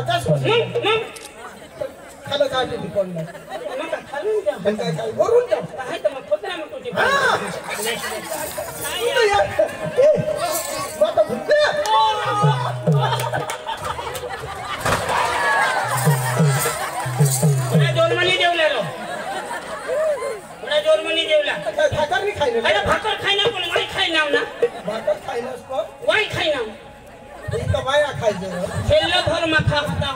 आकाश खालं काय ते कोण नाही मग खालून जा काय वरून जा काय तर मग खोतरा मग तुझी आता भुक्ते पुन्हा जोरमणी जेवला रो पुन्हा जोरमणी जेवला भाकर नाही खायला अरे भाकर खायना पण वाई खायना ना भाकर खायलास पण वाई खायना इथं बाया खायचं खेळलं भर माथा होता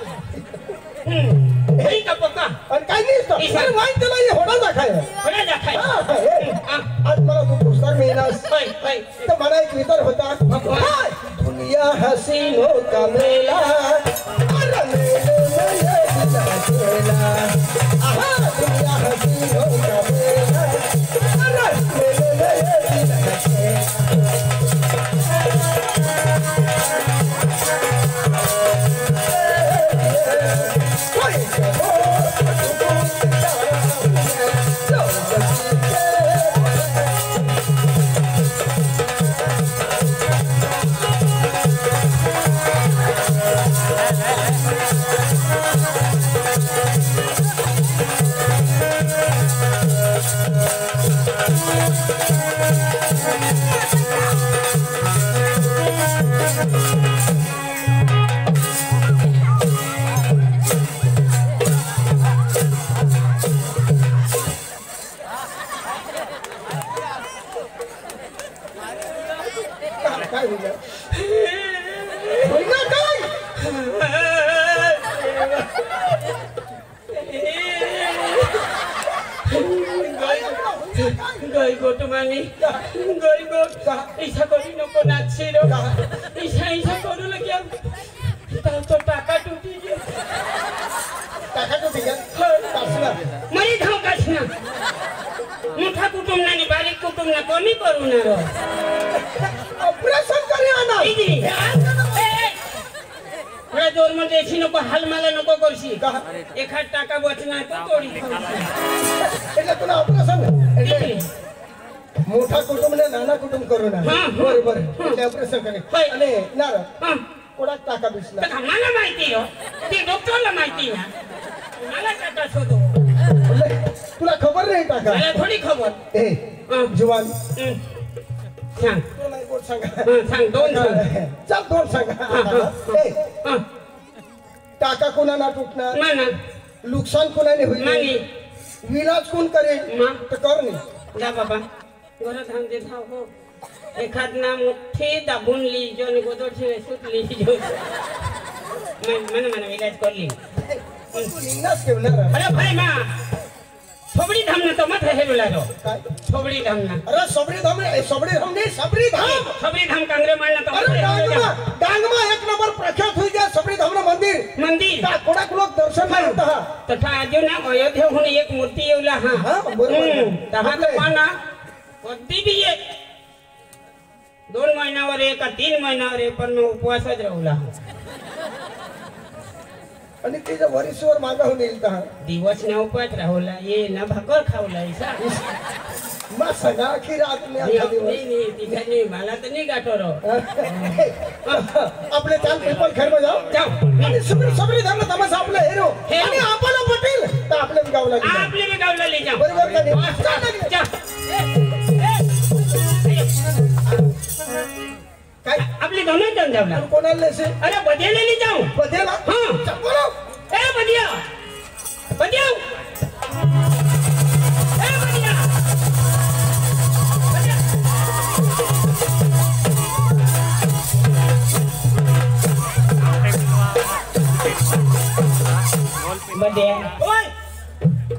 का पक्का आणि काय नाही सर वाईन त्याला हे होडा खायला बघा जा खाय आज मला तू पुस्तक मिळालास होय होय तर मला एक विचार होता दुनिया हसीनो का मेला अरे मेले चला आहा दुनिया हसीनो का मेला अरे मेले चला गई गोट मानी गई गोट ऐसा करी नको नाची रो ऐसा ऐसा करू लगे तो टाका टूटी गया टाका टूटी गया कासना मरी धाव कासना मोठा कुटुंब ना बारीक कुटुंब ना कोणी करू ना रो ऑपरेशन करे आना इदी थोड़ा जोर में देखी नको हाल माला नको करशी एखाद टाका बचना तो तोडी એટલે तुला ऑपरेशन मोठा कुटुंब ने नाना कुटुंब करू ना बरोबर એટલે ऑपरेशन करे અને નાર कोणाक टाका बिसला तर मला माहिती हो ते डॉक्टरला माहिती ना मला टाका शोधो तुला खबर नाही टाका मला थोडी खबर ए जवान सांग तुला एक गोष्ट सांगा सांग दोन चल दोन सांगा ए टाका कोणाला तुटणार माना नुकसान कोणाने होईल मानी विलाज कोण करेल तर कर नाही जा बाबा घरात हम दे थाव हो एखाद ना मुठ्ठी दाबून ली जो नि गोदर छे सुतली जो मन इलाज कर ली तू निंगास केवणार अरे भाई मा छोबड़ी धाम ना तो मत है बोलारो काय छोबड़ी धाम ना अरे सबरी धाम नहीं सबरी धाम कांगरे मारना तो अरे डांगमा एक नंबर प्रख्यात हुई गया सबरी धाम मंदिर का कोणाक लोग दर्शन करता तथा आजो ना अयोध्या होने एक मूर्ति येवला हां बरोबर तहा तो पाना कधी भी ये 2 महिन्यावर एक का 3 महिन्यावर एक पण उपवासच राहुला आणि तिच्या वरिष्ठवर मागाहून येईल तर दिवस ना उपवास राहुला ये ना भाकर खावला ऐसा मा सगळा की रात में नहीं तिघानी मला तर नाही गाठोरो आपले चाल पेपर घर में जाओ आणि सबरी धाम तमाशा आपला हेरो आणि आपला पटेल तर आपले गावला ले जाओ बरोबर का नाही जा काय आपले दोनों जण जावला कोणाला लेसे अरे बदेले ले जाऊ बदेला हां बोलो ए बदिया बदिया ए बदिया बदिया ओय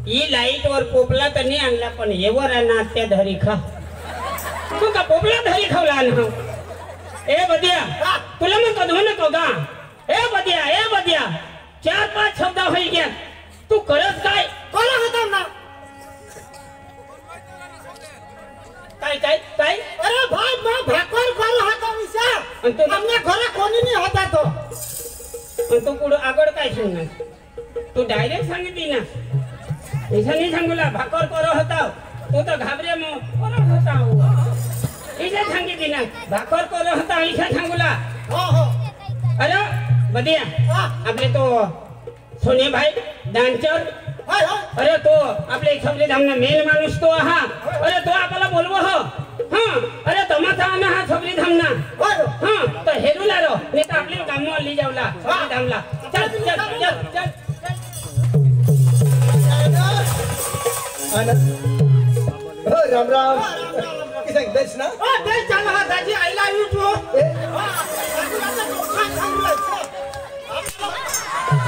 ई लाईट वर पोपला तर नाही आणला पण एवर ना त्या धरी खा तू का पोपला धरी खावला ना ए बदिया तुला मग कधो नको का ए बदिया 4-5 शब्द होई गया तू करत काय कोला होता ना काय अरे भाई मैं भाकर कर होता विसा आणि तू हमने घरा कोणी नाही होता तो आणि तू पुढे आगड काय सांगणार तू डायरेक्ट सांगितली ना ऐसा नहीं सांगूला भाकर कर होता तू तो घाबरे मग कर होता ऐसा सांगितली ना भाकर कर होता ऐसा सांगूला हो अरे बदिया आपले तो सोने भाई डान्सर अरे तो आपले सबले धामना मेन माणूस तो हा अरे तो आपल्याला बोलवो हो हां अरे तमाचा आना हा सबले धामना हां तो हेरूला रो ने तो आपले गामो ली जावला सबले धामला चल चल चल चल आनंद हो राम राम किसे देश ना देश चालला हा दाजी आई लव यू टू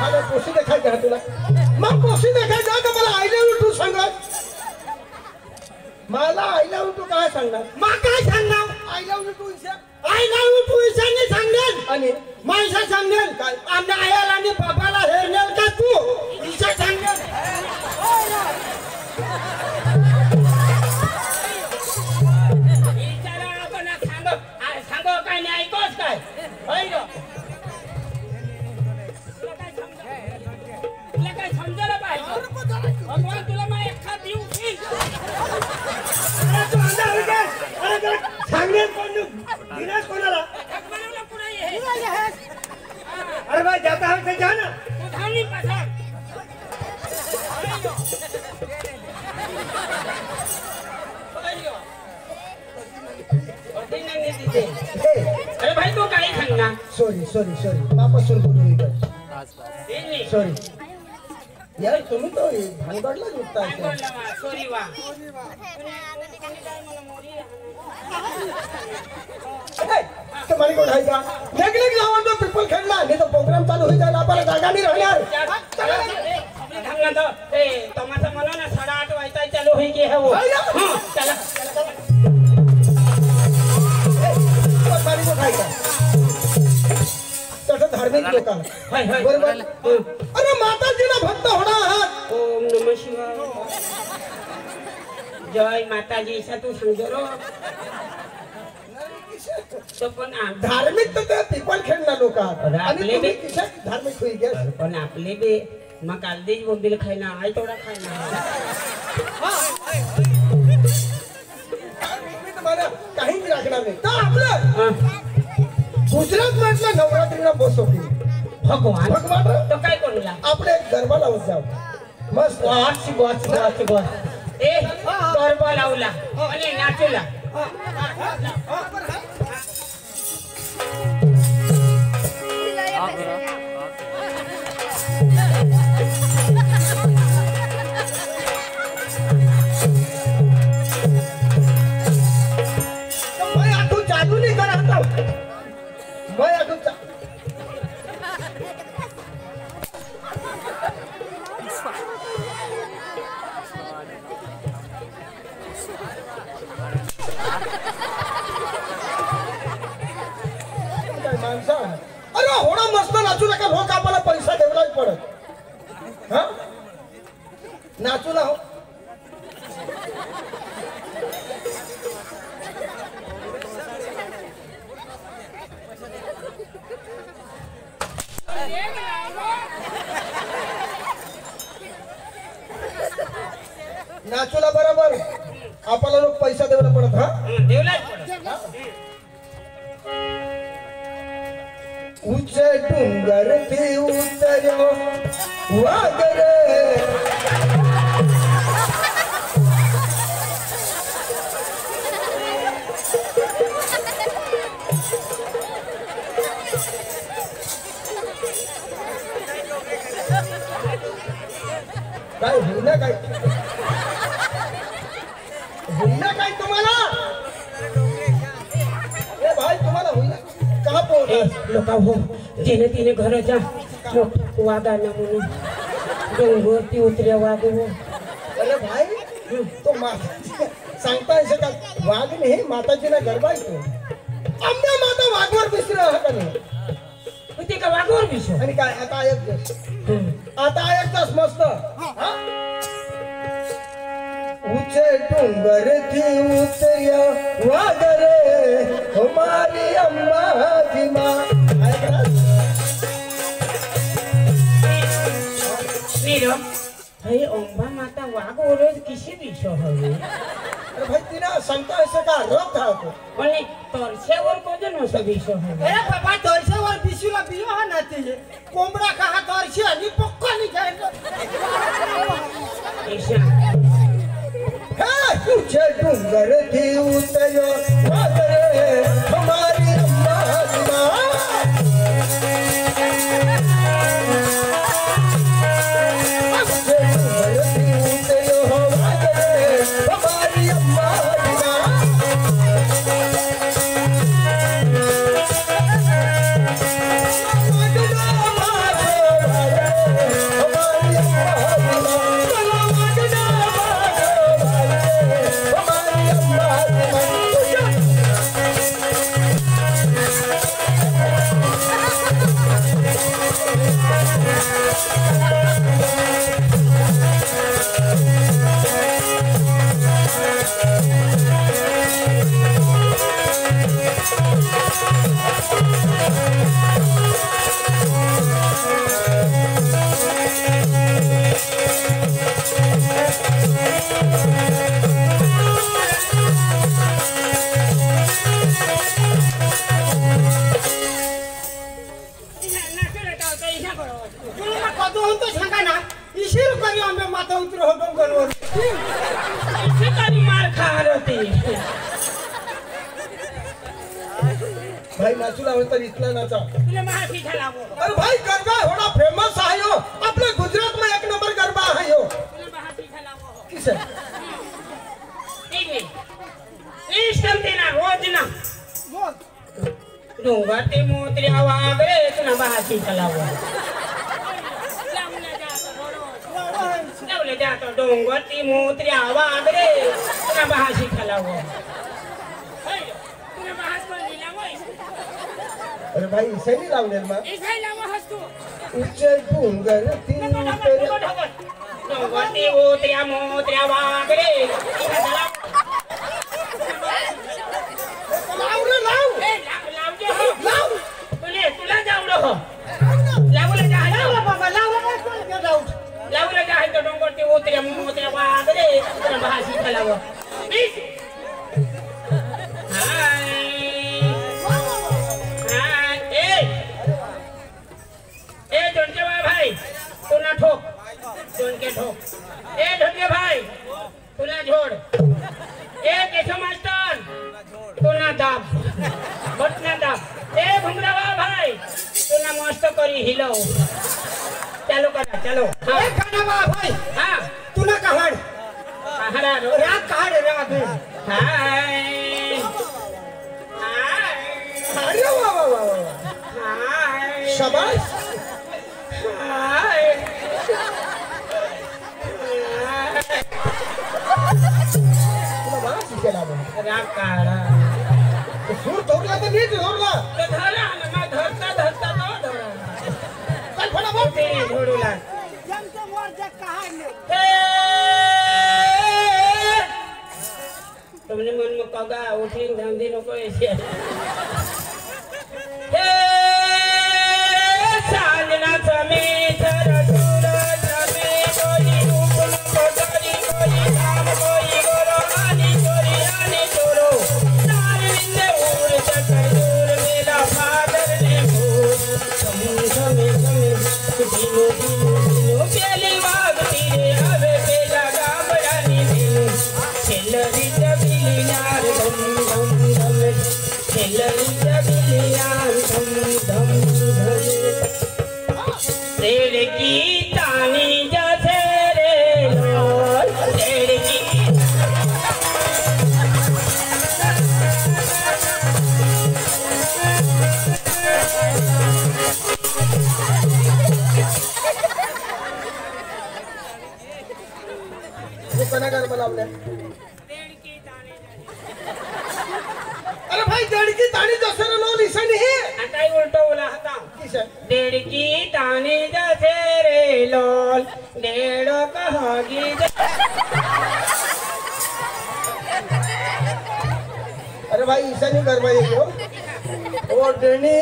मला पोशी देखाय का तुला मग पोशी देखाय जा का मला आई लव यू टू सांगत मला आई लव यू टू काय सांगणार मग काय सांगणार I love you too Isha I love you too इशाने सांगेल आणि माईसा सांगेल काय आमच्या आईला आणि बाबाला हेरनेल का तू इशा सांगेल इचारा आपण सांगो काय नाही ऐकोस काय होय ग तुला काय समजायला पाहिजे भगवान तुला मग एखाद देऊ की अरे तू अंधा आहे का अरे सांगेल कोण दिनेश कोणाला बनवलं पुढे हे अरे भाई जाता है तो जाना तू धावणी पाठव अरे भाई तू काय सांगणार सॉरी सॉरी सॉरी वापस बोलू इकडे सॉरी यार तुम्ही तो भानगडला जुटता सॉरी वा तुम्हाला कोण आहे का लेग जाऊन तो पिपल खेळला नाही तर प्रोग्राम चालू होईल जायला आपल्याला जागा नाही राहणार तमाशा मला ना 8:30 वाजता चालू होई की हो चला तुम्हाला कोण आहे का तसं धार्मिक लोकांना बरोबर अरे माताजीला भक्त होणार आहात ओम नमः शिवाय जय माताजी सा तू समजरो तो पण धार्मिक तर ते पिपल खेळणार लोक आहात आणि आपले तुम्ही बी किशा धार्मिक होई गेस पण आपले बी मग कालदेज बोंबील खायना आई थोडा खायना मी तुम्हाला काहीच राखणार नाही तर आपलं गुजरात मधल्या नवरात्रीला बसवते भगवान भगवान तो काय करूला आपले गरबा लावत जाऊ मस्त बस ए गरबा लावला आणि नाचूला मैं आठू चालू नहीं कर रहा था मैं आठू माणसा अरे होणा मस्त नाचू नका लोक आपल्याला पैसा देवलाच पडत हा नाचू ना हो नाचूला बरोबर आपल्याला लोक पैसा देवला पडत हा देवलाच उच्च डुंगर ते उतर्यो वागर काय होईना काय होईना काय तुम्हाला ए भाई तुम्हाला होईना का पोहोच लोक हो जेने तिने घर जा वागा ना म्हणून डोंगरती उतऱ्या वाग हो अरे भाई तो सांगता येईल का वाघ नाही माताजीला गरबा येतो आंब्या माता वाघवर बिसरा हा का नाही ते का वागवर विषय आणि काय आता ऐकतोस मस्त उचे डोंगर थी उतर्या वागर हमारी अम्मा जी माँ नीरो हे अंबा माता वाघ ओरज किसी विषय हवे अरे भाई तिना संता ऐसे का रोग था को पण तोरसेवर कोजन सगीशो है अरे बाबा तोरसेवर बिशुला बियो हा नाती कोंबडा कहा तोरसे आणि पक्का नि जाय ईशा हे तुझे डूंगर की उतयो वादरे हमारी अम्मा भाई नाचूला होता इतना नाचा तुला महासी झालावो अरे भाई गरबा होना फेमस है यो अपने गुजरात में एक नंबर गरबा है यो तुला महासी झालावो किसे ठीक है इस तमते ना रोज ना डोंगरते मोत्र्या वागरे तुला महासी झालावो लावले जातो डोंगरती मोत्र्या वागरे तुला महासी झालावो अरे भाई इसे नहीं लावले मा इसे लावा हसतो उच्चे डोंगर तीन पर डोंगरती मोत्र्या मोत्र्या वागरे लाव रे लाव लाव जे हो लाव तुला जावलो हो लावले जा लाव बाबा लावले जा तो डोंगरती मोत्र्या मोत्र्या वागरे तुला महासी झालावो प्लीज ठोक ए ढोके भाई तुला झोड ए केशव मास्टर तुला दाब बटना दाब ए भुंगरावा भाई तुला मस्त करी हिलव चालू करा चलो ए कानावा भाई हां तुला कहाड कहाडा रो राग काढ राग हाय अरे वाह वाह वाह हाय शाबाश हाय राग काढा सूर तोडला तर नीट तोडला तर धरा ना धरता धरता तो धरा चल फटाफट ते झोडूला जमते मोर कहाड तुमने मन में कगा उठीन धांधी नको ऐसे हे साजना समेत रसूल समे कोई रूप कोई कोई नाम कोई गोरो आनी चोरी आनी चोरो नार विंदे उड़ चकर दूर मेरा फादर ने भूल समे दिनो पेली बाग तीरे आवे पेला गामड़ानी दिनो छेलरी जबीली नार धम धम धम छेलरी जबीली नार धम धम धम रेड़ की तानी जैसे रे लोल रेड़ की कोणाकडे बोलावले रेड़ की तानी अरे भाई जड़ की तानी जसर लो निशानी है आता ही उल्टा बोला था किसे रेड़ की तानी जैसे रे लोल डेढ़ो कहोगी अरे भाई ऐसा नहीं कर भाई क्यों ओढ़नी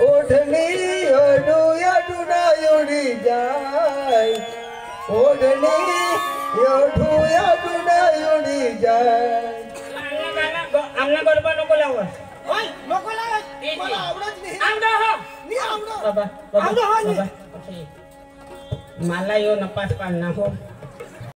ओढ़नी ओढ़ू या डूना उड़ी जाए जाय ओढणी एवढूया उडी जाय आमना गरबा नको लावस ओय नको लावस ती मला आवडत नाही आवडो हो मी आवडत बाबा आवडो हो बाबा मला यो नपास पाडना हो